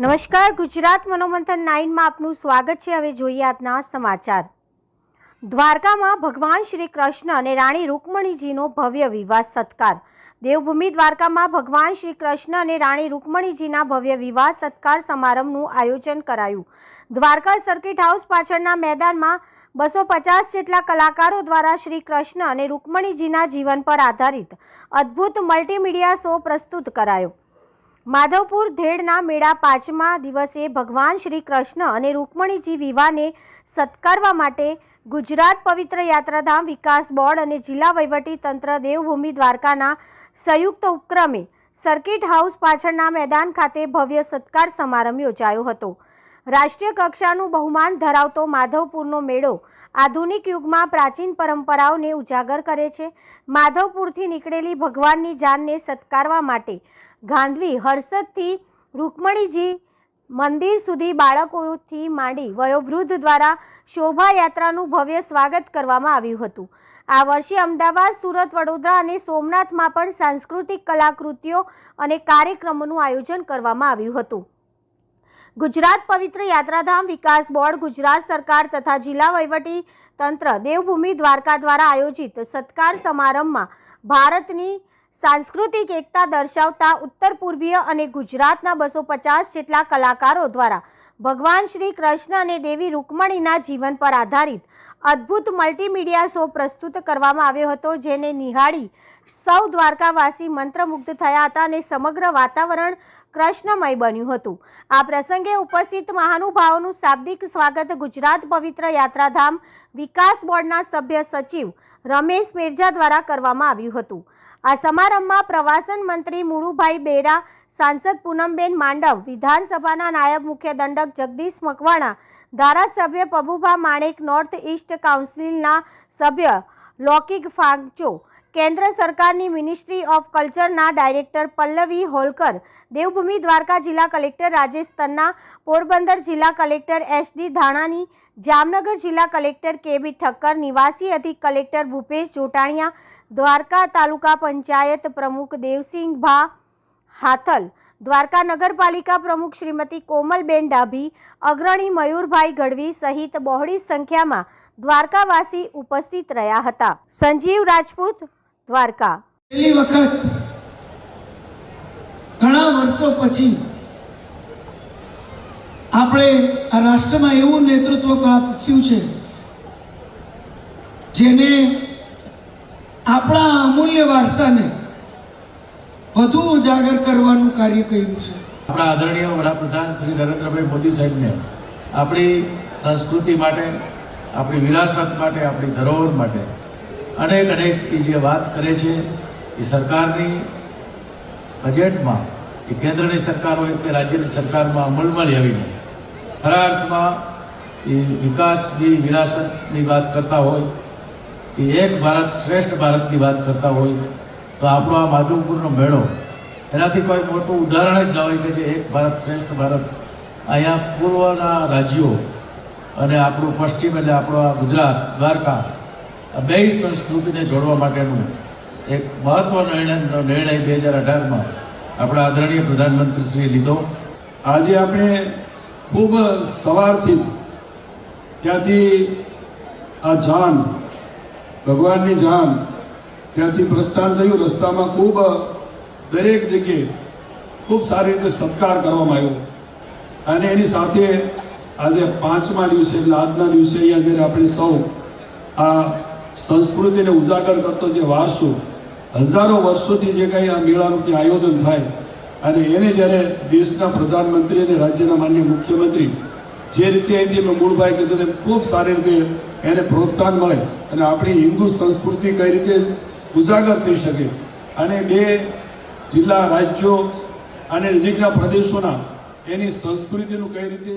નમસ્કાર, ગુજરાત મનોમંથન 9 માં આપનું સ્વાગત છે। હવે જોઈએ આજના સમાચાર। દ્વારકામાં ભગવાન શ્રી કૃષ્ણ અને રાણી રૂકમણીજીનો ભવ્ય વિવાહ સત્કાર। દેવભૂમિ દ્વારકામાં ભગવાન શ્રી કૃષ્ણ અને રાણી રૂકમણીજીના ભવ્ય વિવાહ સત્કાર સમારંભનું આયોજન કરાયું। દ્વારકા સર્કિટ હાઉસ પાછળના મેદાનમાં 250 જેટલા કલાકારો દ્વારા શ્રી કૃષ્ણ અને રૂકમણીજીના જીવન પર આધારિત અદ્ભુત મલ્ટીમીડિયા શો પ્રસ્તુત કરાયો। માધવપુર ધેડના મેળા 5મા દિવસે ભગવાન શ્રી કૃષ્ણ અને રૂકમણીજી વિવાહને સત્કારવા માટે ગુજરાત પવિત્ર યાત્રાધામ વિકાસ બોર્ડ અને જિલ્લા વહીવટી તંત્ર દેવભૂમિ દ્વારકાના સંયુક્ત ઉપક્રમે સર્કિટ હાઉસ પાછળના મેદાન ખાતે ભવ્ય સત્કાર સમારંભ યોજાયો હતો। રાષ્ટ્રીય કક્ષાનું બહુમાન ધરાવતો માધવપુરનો મેળો આધુનિક યુગમાં પ્રાચીન પરંપરાઓને ઉજાગર કરે છે। માધવપુરથી નીકળેલી ભગવાનની જાનને સત્કારવા માટે ગાંધવી હર્ષદથી રૂકમણીજી મંદિર સુધી બાળકોથી માંડી વયોવૃદ્ધ દ્વારા શોભાયાત્રાનું ભવ્ય સ્વાગત કરવામાં આવ્યું હતું। આ વર્ષે અમદાવાદ, સુરત, વડોદરા અને સોમનાથમાં પણ સાંસ્કૃતિક કલાકૃતિઓ અને કાર્યક્રમોનું આયોજન કરવામાં આવ્યું હતું। ગુજરાત પવિત્ર યાત્રાધામ વિકાસ બોર્ડ, ગુજરાત સરકાર તથા જિલ્લા વહીવટી તંત્ર દેવભૂમિ દ્વારકા દ્વારા આયોજિત સત્કાર સમારંભમાં ભારતની સાંસ્કૃતિક એકતા દર્શાવતા ઉત્તર પૂર્વીય અને ગુજરાતના 250 જેટલા કલાકારો દ્વારા ભગવાન શ્રી કૃષ્ણ અને દેવી રૂકમણીના જીવન પર આધારિત અદ્ભુત મલ્ટીમીડિયા શો પ્રસ્તુત કરવામાં આવ્યો હતો, જેને નિહાળી સૌ દ્વારકાવાસી મંત્રમુગ્ધ થયા હતા અને સમગ્ર વાતાવરણ કૃષ્ણમય બન્યું હતું। આ પ્રસંગે ઉપસ્થિત મહાનુભાવોનું શાબ્દિક સ્વાગત ગુજરાત પવિત્ર યાત્રાધામ વિકાસ બોર્ડના સભ્ય સચિવ રમેશ મેરજા દ્વારા કરવામાં આવ્યું હતું। આ સમારંભમાં પ્રવાસન મંત્રી મુળુભાઈ બેરા, સાંસદ પૂનમબેન માંડવ, વિધાનસભાના નાયબ મુખ્ય દંડક જગદીશ મકવાણા, ધારાસભ્ય પબુભા માણેક, નોર્થ ઇસ્ટ કાઉન્સિલના સભ્ય લૌકિક ફાંચો, કેન્દ્ર સરકારની મિનિસ્ટ્રી ઓફ કલ્ચરના ડાયરેક્ટર પલ્લવી હોલકર, દેવભૂમિ દ્વારકા જિલ્લા કલેક્ટર રાજેશ તન્ના, પોરબંદર જિલ્લા કલેક્ટર SD ધાણાની, જામનગર જિલ્લા કલેક્ટર KB ઠક્કર, નિવાસી અધિક કલેક્ટર ભૂપેશ જોટાણીયા, દ્વારકા તાલુકા પંચાયત પ્રમુખ દેવસિંહ ભા હાથલ, દ્વારકા નગરપાલિકા પ્રમુખ શ્રીમતી કોમલબેન ડાભી, અગ્રણી મયુરભાઈ ગઢવી સહિત બહોળી સંખ્યામાં દ્વારકાવાસી ઉપસ્થિત રહ્યા હતા। સંજીવ રાજપૂત, દ્વારકા। પહેલી વખત ઘણા વર્ષો પછી આપણે આ રાષ્ટ્રમાં એવું નેતૃત્વ પ્રાપ્ત થયું છે જેને આપણા અમૂલ્ય વારસાને વધુ ઉજાગર કરવાનું કાર્ય કર્યું છે। આપણા આદરણીય વડાપ્રધાન શ્રી નરેન્દ્રભાઈ મોદી સાહેબને આપણી સંસ્કૃતિ માટે, આપણી વિરાસત માટે, આપણી ધરોહર માટે અનેક જે વાત કરે છે એ સરકારની બજેટમાં, એ કેન્દ્રની સરકાર હોય કે રાજ્યની સરકારમાં અમલમાં લાવીને ખરા અર્થમાં એ વિકાસની વિરાસતની વાત કરતા હોય, એ એક ભારત શ્રેષ્ઠ ભારતની વાત કરતા હોય તો આપણો આ માધવપુરનો મેળો એનાથી કોઈ મોટું ઉદાહરણ જ ન હોય કે જે એક ભારત શ્રેષ્ઠ ભારત અહીંયા પૂર્વના રાજ્યો અને આપણું પશ્ચિમ એટલે આપણો આ ગુજરાત, દ્વારકા, આ બે સંસ્કૃતિને જોડવા માટેનું એક મહત્વનો નિર્ણય 2018માં આપણા આદરણીય પ્રધાનમંત્રીશ્રીએ લીધો। આજે આપણે ખૂબ સવારથી ત્યાંથી આ જાન, ભગવાનની જાન ત્યાંથી પ્રસ્થાન થયું। રસ્તામાં ખૂબ દરેક જગ્યાએ ખૂબ સારી રીતે સત્કાર કરવામાં આવ્યો અને એની સાથે આજે 5મા દિવસે એટલે આજના દિવસે અહીંયા જ્યારે આપણે સૌ આ સંસ્કૃતિને ઉજાગર કરતો જે વારસો હજારો વર્ષોથી જે કંઈ આ મેળાનું ત્યાં આયોજન થાય અને એને જ્યારે દેશના પ્રધાનમંત્રી અને રાજ્યના માનનીય મુખ્યમંત્રી જે રીતે અહીંથી મેં મૂળભાઈ કીધું તેમ ખૂબ સારી રીતે એને પ્રોત્સાહન મળે અને આપણી હિન્દુ સંસ્કૃતિ કઈ રીતે ઉજાગર થઈ શકે અને બે જિલ્લા, રાજ્યો અને નજીકના પ્રદેશોના એની સંસ્કૃતિનું કઈ રીતે